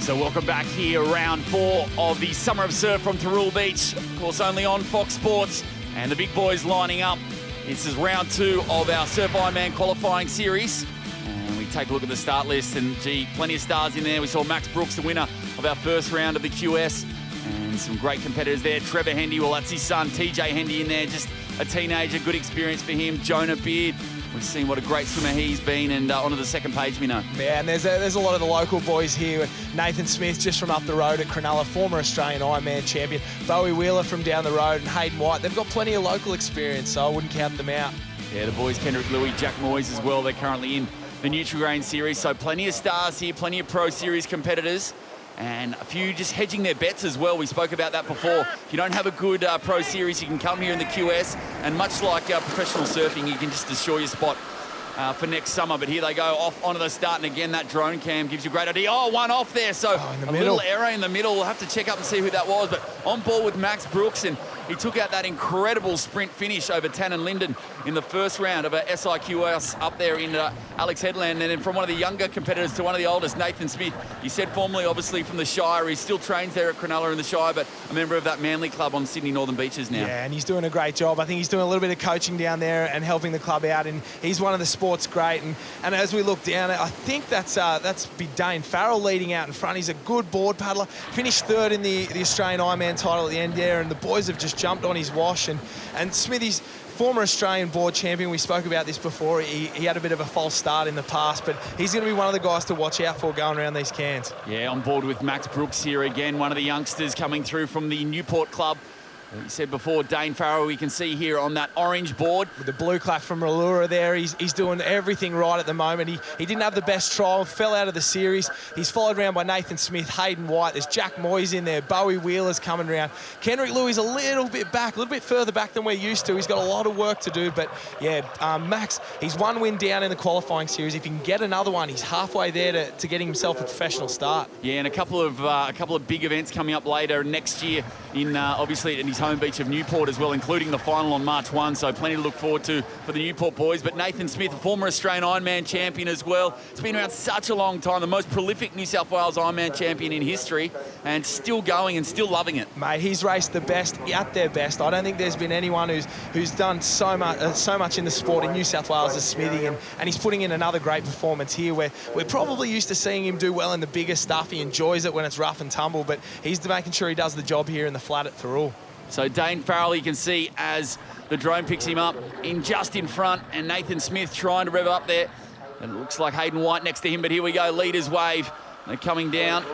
So welcome back here, round 4 of the Summer of Surf from Thirroul Beach. Of course, only on Fox Sports, and the big boys lining up. This is round 2 of our Surf Ironman qualifying series. And we take a look at the start list, and gee, plenty of stars in there. We saw Max Brooks, the winner of our first round of the QS, and some great competitors there. Trevor Hendy, well, that's his son, TJ Hendy in there, just a teenager, good experience for him. Jonah Beard, we've seen what a great swimmer he's been, and onto the second page, Minnow. Yeah, and there's a lot of the local boys here. Nathan Smith, just from up the road at Cronulla, former Australian Ironman champion. Bowie Wheeler from down the road, and Hayden White. They've got plenty of local experience, so I wouldn't count them out. Yeah, the boys, Kendrick Louis, Jack Moyes as well. They're currently in the Nutrigrain series, so plenty of stars here, plenty of Pro Series competitors, and a few just hedging their bets as well. We spoke about that before. If you don't have a good Pro Series, you can come here in the QS, and much like professional surfing, you can just assure your spot for next summer. But here they go off onto the start, and again that drone cam gives you a great idea. Oh, one off there, so a little error in the middle. We'll have to check up and see who that was, but on board with Max Brooks, and he took out that incredible sprint finish over Tannen Linden in the first round of a SIQS up there in Alex Headland. And then from one of the younger competitors to one of the oldest, Nathan Smith. He said formerly, obviously, from the Shire. He still trains there at Cronulla in the Shire, but a member of that Manly club on Sydney Northern Beaches now. Yeah, and he's doing a great job. I think he's doing a little bit of coaching down there and helping the club out, and he's one of the sport's great. And as we look down, I think that's big Dane Farrell leading out in front. He's a good board paddler. Finished third in the Australian Ironman title at the end there, and the boys have just jumped on his wash. And Smithy's former Australian board champion. We spoke about this before. He had a bit of a false start in the past, but he's going to be one of the guys to watch out for going around these cans. Yeah, on board with Max Brooks here again, one of the youngsters coming through from the Newport club. He said before, Dane Farrell, we can see here on that orange board. With the blue clap from Rallura there, he's doing everything right at the moment. He didn't have the best trial, fell out of the series. He's followed around by Nathan Smith, Hayden White. There's Jack Moyes in there. Bowie Wheeler's coming around. Kendrick Louis a little bit back, a little bit further back than we're used to. He's got a lot of work to do, but yeah, Max, he's one win down in the qualifying series. If he can get another one, he's halfway there to getting himself a professional start. Yeah, and a couple of big events coming up later next year in obviously in his home beach of Newport as well, including the final on March 1, so plenty to look forward to for the Newport boys. But Nathan Smith, a former Australian Ironman champion as well. It's been around such a long time, the most prolific New South Wales Ironman champion in history, and still going and still loving it. Mate, he's raced the best at their best. I don't think there's been anyone who's done so much in the sport in New South Wales as Smithy, and he's putting in another great performance here, where we're probably used to seeing him do well in the bigger stuff. He enjoys it when it's rough and tumble, but he's making sure he does the job here in the flat at Thirroul. So Dane Farrell, you can see as the drone picks him up just in front, and Nathan Smith trying to rev up there. And it looks like Hayden White next to him, but here we go, leaders wave. They're coming down.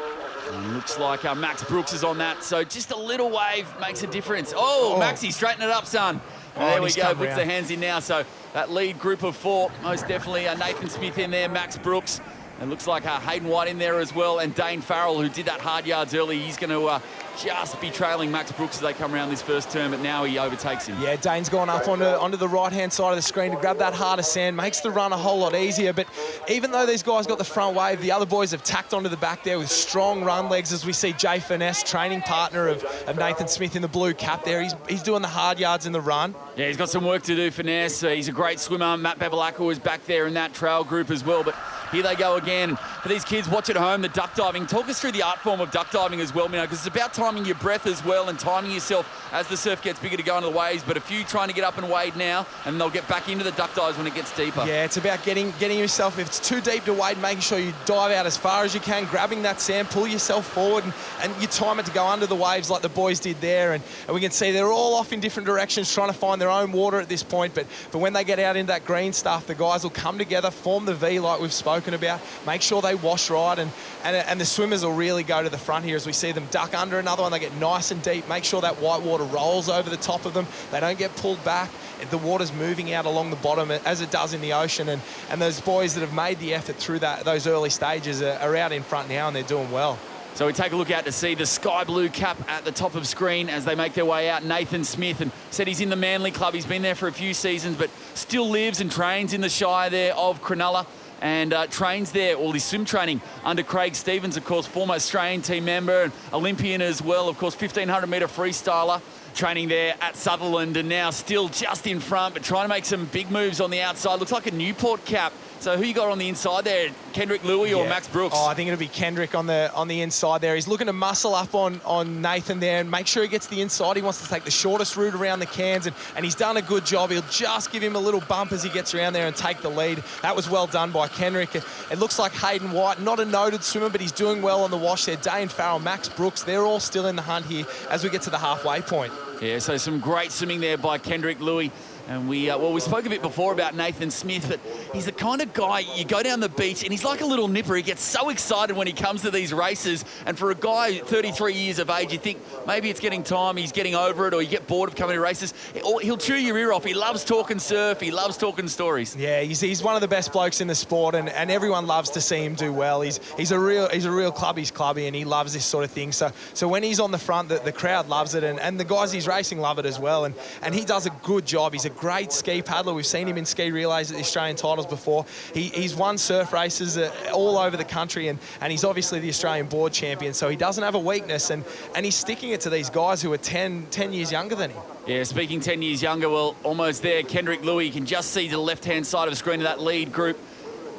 And looks like Max Brooks is on that. So just a little wave makes a difference. Oh, Maxie, straighten it up, son. There we go, puts the hands in now. So that lead group of 4, most definitely Nathan Smith in there, Max Brooks. It looks like Hayden White in there as well, and Dane Farrell, who did that hard yards early. He's going to just be trailing Max Brooks as they come around this first turn, but now he overtakes him. Yeah, Dane's gone up onto the right-hand side of the screen to grab that harder sand, makes the run a whole lot easier. But even though these guys got the front wave, the other boys have tacked onto the back there with strong run legs, as we see Jay Finesse, training partner of Nathan Smith in the blue cap there. He's doing the hard yards in the run. Yeah, he's got some work to do, Finesse. He's a great swimmer. Matt Bevilacqua was back there in that trail group as well, but here they go again. For these kids, watch at home, the duck diving. Talk us through the art form of duck diving as well, Minnow, because it's about timing your breath as well and timing yourself as the surf gets bigger to go into the waves. But a few trying to get up and wade now, and they'll get back into the duck dives when it gets deeper. Yeah, it's about getting yourself, if it's too deep to wade, making sure you dive out as far as you can, grabbing that sand, pull yourself forward, and you time it to go under the waves like the boys did there. And we can see they're all off in different directions trying to find their own water at this point. But when they get out into that green stuff, the guys will come together, form the V like we've spoken about, make sure they wash right, and the swimmers will really go to the front here as we see them duck under another one. They get nice and deep, make sure that white water rolls over the top of them. They don't get pulled back. The water's moving out along the bottom as it does in the ocean, and those boys that have made the effort through those early stages are out in front now, and they're doing well. So we take a look out to see the sky blue cap at the top of screen as they make their way out. Nathan Smith, and said he's in the Manly club. He's been there for a few seasons, but still lives and trains in the Shire there of Cronulla. And trains there, all his swim training under Craig Stevens, of course, former Australian team member and Olympian as well, of course, 1,500 metre freestyler. training there at Sutherland and now still just in front, but trying to make some big moves on the outside. Looks like a Newport cap. So who you got on the inside there? Kendrick Louis or Max Brooks? Oh, I think it'll be Kendrick on the inside there. He's looking to muscle up on Nathan there and make sure he gets the inside. He wants to take the shortest route around the cans, and he's done a good job. He'll just give him a little bump as he gets around there and take the lead. That was well done by Kendrick. It looks like Hayden White, not a noted swimmer, but he's doing well on the wash there. Dane Farrell, Max Brooks, they're all still in the hunt here as we get to the halfway point. Yeah, so some great swimming there by Kendrick Louis. And we spoke a bit before about Nathan Smith, but he's the kind of guy, you go down the beach and he's like a little nipper. He gets so excited when he comes to these races. And for a guy 33 years of age, you think maybe it's getting time, he's getting over it, or you get bored of coming to races. He'll chew your ear off. He loves talking surf. He loves talking stories. Yeah, he's one of the best blokes in the sport, and everyone loves to see him do well. He's a real clubby's clubby, and he loves this sort of thing. So when he's on the front, the crowd loves it, and the guys he's racing love it as well. And he does a good job. He's a great ski paddler. We've seen him in ski relays at the Australian titles before. He's won surf races all over the country, and he's obviously the Australian board champion, so he doesn't have a weakness, and he's sticking it to these guys who are 10 years younger than him. Yeah, speaking 10 years younger, well, almost there. Kendrick Louis, you can just see to the left-hand side of the screen of that lead group,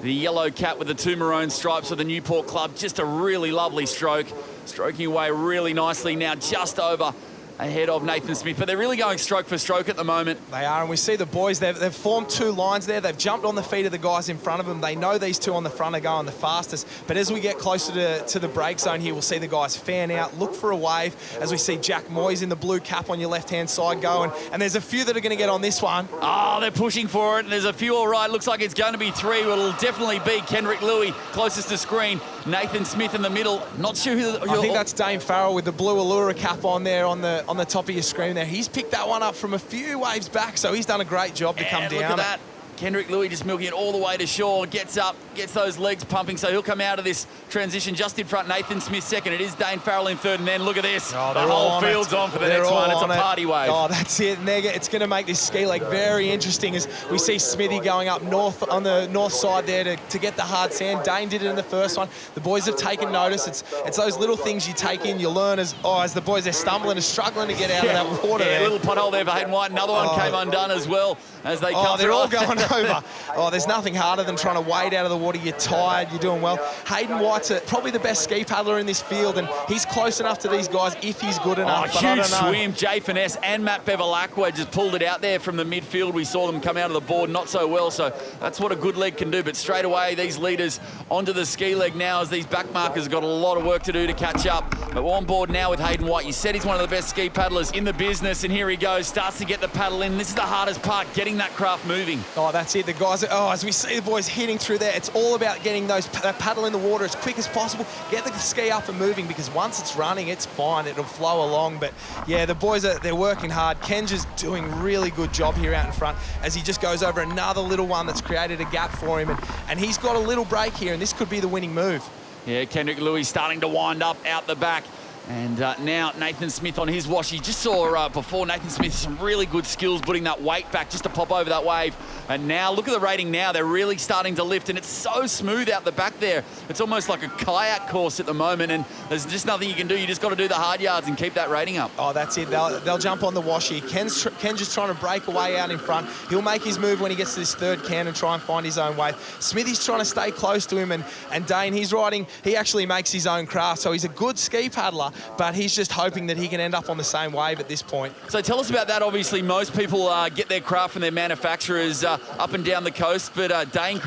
the yellow cap with the 2 maroon stripes of the Newport Club. Just a really lovely stroke. Stroking away really nicely now, just over ahead of Nathan Smith, but they're really going stroke for stroke at the moment. They are, and we see the boys, they've formed 2 lines there. They've jumped on the feet of the guys in front of them. They know these 2 on the front are going the fastest, but as we get closer to the break zone here, we'll see the guys fan out, look for a wave, as we see Jack Moyes in the blue cap on your left-hand side going, and there's a few that are going to get on this one. Oh, they're pushing for it, and there's a few all right. Looks like it's going to be 3. Well, it'll definitely be Kendrick Louis closest to screen. Nathan Smith in the middle. Not sure who... I think that's Dane Farrell with the blue Allura cap on there on the top of your screen there. He's picked that one up from a few waves back, so he's done a great job to come down. Look at that. Kendrick Louis just milking it all the way to shore, gets up, gets those legs pumping, so he'll come out of this transition just in front. Nathan Smith second. It is Dane Farrell in third, and then look at this. Oh, the whole field's on for the next one. It's a party wave. Oh, that's it. And it's going to make this ski leg very interesting as we see Smithy going up north on the north side there to get the hard sand. Dane did it in the first one. The boys have taken notice. It's those little things you take in, you learn as the boys are stumbling and struggling to get out of that water. Yeah, a little pothole there for Hayden White. Another one came undone as well as they come they're through. all going over. There's nothing harder than trying to wade out of the water. You're tired, you're doing well. Hayden White's probably the best ski paddler in this field, and he's close enough to these guys if he's good enough. Huge swim. Jay Finesse and Matt Bevilacqua just pulled it out there from the midfield. We saw them come out of the board not so well, so that's what a good leg can do. But straight away, these leaders onto the ski leg now as these back markers have got a lot of work to do to catch up. But we're on board now with Hayden White. You said he's one of the best ski paddlers in the business, and here he goes. Starts to get the paddle in. This is the hardest part, getting that craft moving. That's it. The guys, as we see the boys hitting through there, it's all about getting that paddle in the water as quick as possible. Get the ski up and moving, because once it's running, it's fine. It'll flow along. But yeah, the boys they're working hard. Ken's just doing a really good job here out in front as he just goes over another little one that's created a gap for him, and he's got a little break here, and this could be the winning move. Yeah, Kendrick Louis starting to wind up out the back. And now Nathan Smith on his wash. You just saw before Nathan Smith some really good skills putting that weight back just to pop over that wave. And now look at the rating now. They're really starting to lift, and it's so smooth out the back there. It's almost like a kayak course at the moment, and there's just nothing you can do. You just got to do the hard yards and keep that rating up. That's it. They'll jump on the wash here. Ken's just trying to break away out in front. He'll make his move when he gets to this third can and try and find his own wave. Smithy's trying to stay close to him, and Dane, he actually makes his own craft. So he's a good ski paddler, but he's just hoping that he can end up on the same wave at this point. So tell us about that. Obviously, most people get their craft from their manufacturers up and down the coast, but Dane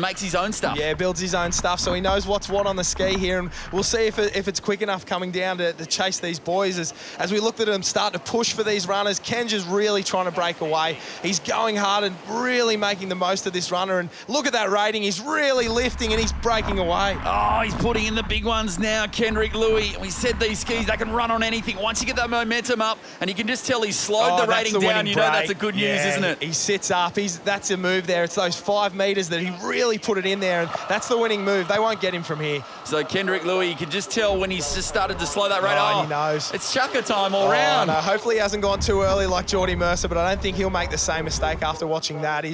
makes his own stuff. Yeah, builds his own stuff, so he knows what's what on the ski here, and we'll see if it's quick enough coming down to chase these boys as we look at them start to push for these runners. Ken's just really trying to break away. He's going hard and really making the most of this runner, and look at that rating. He's really lifting and he's breaking away. He's putting in the big ones now, Kendrick Louis. We said these skis, they can run on anything. Once you get that momentum up, and you can just tell he's slowed the rating down, you know that's a good news, isn't it? He sits up. That's a move there. It's those 5 metres that he really put it in there, and that's the winning move. They won't get him from here. So Kendrick Louis, you can just tell when he's just started to slow that rate. He knows. It's chucker time all round. No, hopefully he hasn't gone too early like Geordie Mercer, but I don't think he'll make the same mistake after watching that.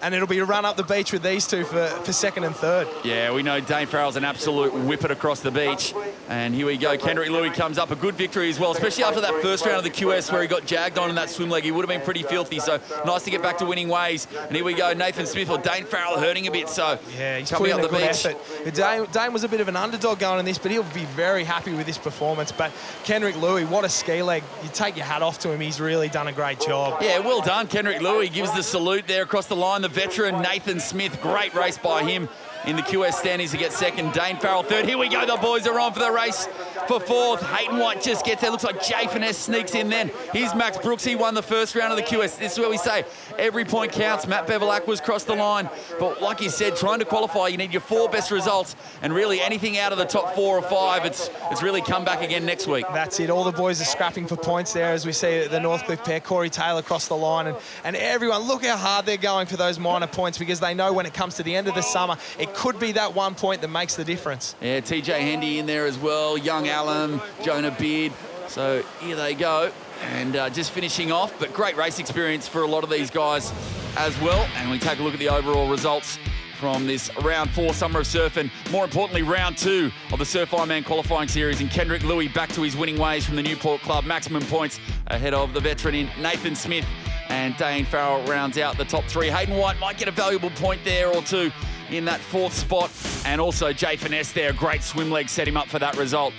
And it'll be a run up the beach with these two for second and third. Yeah, we know Dane Farrell's an absolute whippet across the beach. And here we go. Kendrick Louis comes up. A good victory as well, especially after that first round of the QS where he got jagged on in that swim leg. He would have been pretty filthy, so nice to get back to winning ways. And here we go. Nathan Smith or Dane Farrell hurting a bit, so yeah, he's coming putting up the a good beach. effort. Dane was a bit of an underdog going in this, but he'll be very happy with this performance. But Kendrick Louis, what a ski leg. You take your hat off to him. He's really done a great job. Yeah, well done. Kendrick Louis gives the salute there across the line. The veteran Nathan Smith, great race by him. In the QS standings to get second. Dane Farrell third. Here we go. The boys are on for the race for fourth. Hayden White just gets there. Looks like Jay Finesse sneaks in then. Here's Max Brooks. He won the first round of the QS. This is where we say every point counts. Matt Bevelak was crossed the line. But like you said, trying to qualify, you need your 4 best results. And really anything out of the top 4 or 5, it's really come back again next week. That's it. All the boys are scrapping for points there as we see the Northcliffe pair. Corey Taylor across the line. And everyone, look how hard they're going for those minor points because they know when it comes to the end of the summer, it could be that one point that makes the difference. Yeah, TJ Hendy in there as well, Young Allen, Jonah Beard. So here they go. And just finishing off, but great race experience for a lot of these guys as well. And we take a look at the overall results from this round 4 Summer of Surf and more importantly round 2 of the Surf Ironman qualifying series. And Kendrick Louis back to his winning ways from the Newport Club, maximum points ahead of the veteran in Nathan Smith, and Dane Farrell rounds out the top 3. Hayden White might get a valuable point there or two in that 4th spot, and also Jay Finesse there, great swim leg set him up for that result.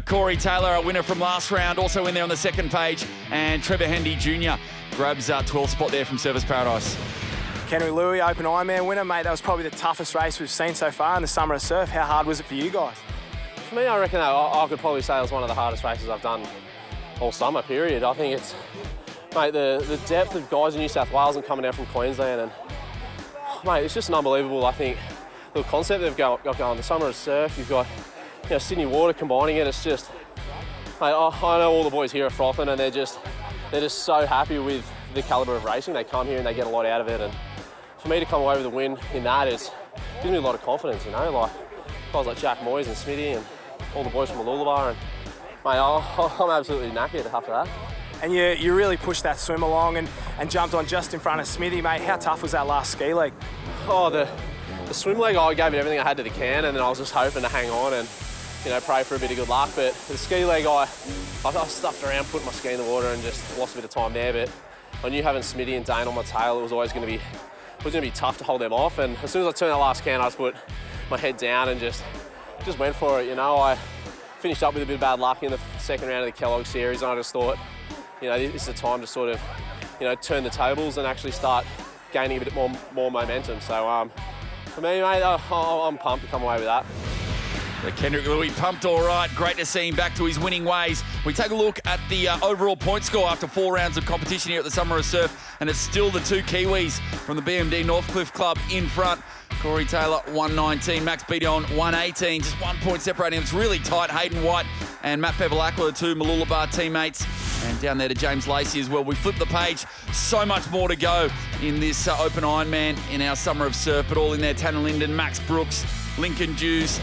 Corey Taylor, a winner from last round, also in there on the second page, and Trevor Hendy Jr. grabs 12th spot there from Service Paradise. Kendrick Louis, Open Ironman winner, mate. That was probably the toughest race we've seen so far in the Summer of Surf. How hard was it for you guys? For me, I reckon I could probably say it was one of the hardest races I've done all summer, period. I think it's, mate, the depth of guys in New South Wales and coming down from Queensland, and mate, it's just an unbelievable, I think, little concept they've got going. The Summer of Surf, you've got, you know, Sydney Water combining it. It's just, mate, I know all the boys here are frothing, and they're just so happy with the calibre of racing. They come here and they get a lot out of it, and for me to come away with a win in that gives me a lot of confidence, you know, like guys like Jack Moyes and Smitty and all the boys from Mooloolaba, and mate, I'm absolutely knackered after that. And you really pushed that swim along and jumped on just in front of Smitty, mate. How tough was that last ski leg? Oh, the swim leg, I gave it everything I had to the can, and then I was just hoping to hang on and, you know, pray for a bit of good luck. But the ski leg, I stuffed around, putting my ski in the water and just lost a bit of time there. But I knew having Smitty and Dane on my tail, it was always going to be tough to hold them off. And as soon as I turned that last can, I just put my head down and just went for it. You know, I finished up with a bit of bad luck in the second round of the Kellogg series, and I just thought, you know, this is the time to sort of, you know, turn the tables and actually start gaining a bit more momentum. So for me, mate, I'm pumped to come away with that. Kendrick Louis pumped all right. Great to see him back to his winning ways. We take a look at the overall point score after 4 rounds of competition here at the Summer of Surf, and it's still the 2 Kiwis from the BMD Northcliffe Club in front. Corey Taylor, 119. Max Beatty on 118. Just 1 point separating them. It's really tight. Hayden White and Matt Bevelak, the 2 Mooloolaba teammates. And down there to James Lacey as well. We flip the page. So much more to go in this Open Ironman in our Summer of Surf, but all in there. Tanner Linden, Max Brooks, Lincoln Dews,